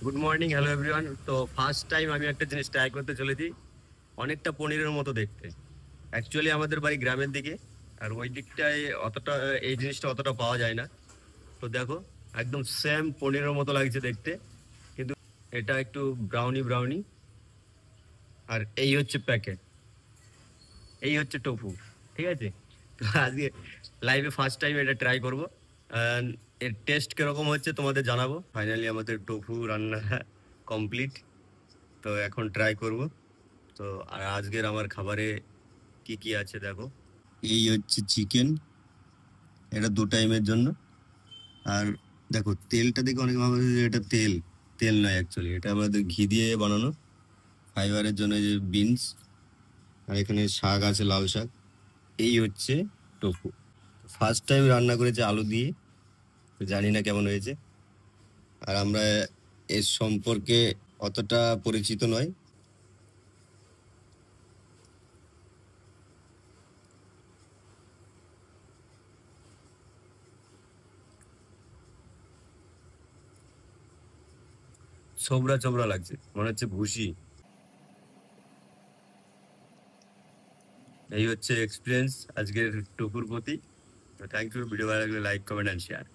Good morning, hello everyone. তো first time আমি একটা জিনিস ট্রাই করতে চলেছি। অনেকটা পনিরের মতো দেখতে। অ্যাকচুয়ালি আমাদের বাড়ি গ্রামের দিকে, আর ওই দিকটায় অতটা এই জিনিসটা অতটা পাওয়া যায় না। তো দেখো, একদম সেম পনিরের মতো লাগছে দেখতে, কিন্তু এটা একটু ব্রাউনি ব্রাউনি। আর এই হচ্ছে প্যাকেট, এই হচ্ছে টোফু। ঠিক আছে, তো আজকে লাইভে ফার্স্ট টাইম এটা ট্রাই করবো। And এর টেস্ট কিরকম হচ্ছে তোমাদের জানাবো। ফাইনালি আমাদের টোফু রান্না কমপ্লিট। তো এখন ট্রাই করব। তো আর আজকের আমার খাবারে কি কি আছে দেখো। এই হচ্ছে চিকেন, এটা 2 টাইমের জন্য। আর দেখো তেলটা দেখে অনেকে ভাবে যে এটা তেল। তেল নয়, অ্যাকচুয়ালি এটা আমাদের ঘি দিয়ে বানানো। ফাইবারের জন্য যে বিনস, আর এখানে শাক আছে, লাল শাক। এই হচ্ছে টোফু। ফার্স্ট টাইম রান্না করেছে আলু দিয়ে, তো জানি না কেমন হয়েছে। আর আমরা এর সম্পর্কে অতটা পরিচিত নয়। ছোবড়া ছোবড়া লাগছে, মনে হচ্ছে ভুসি। এই হচ্ছে এক্সপিরিয়েন্স আজকের টুকুর প্রতি। তো থ্যাংক ইউ। ভিডিও ভালো লাগলে লাইক, কমেন্ট অ্যান্ড শেয়ার।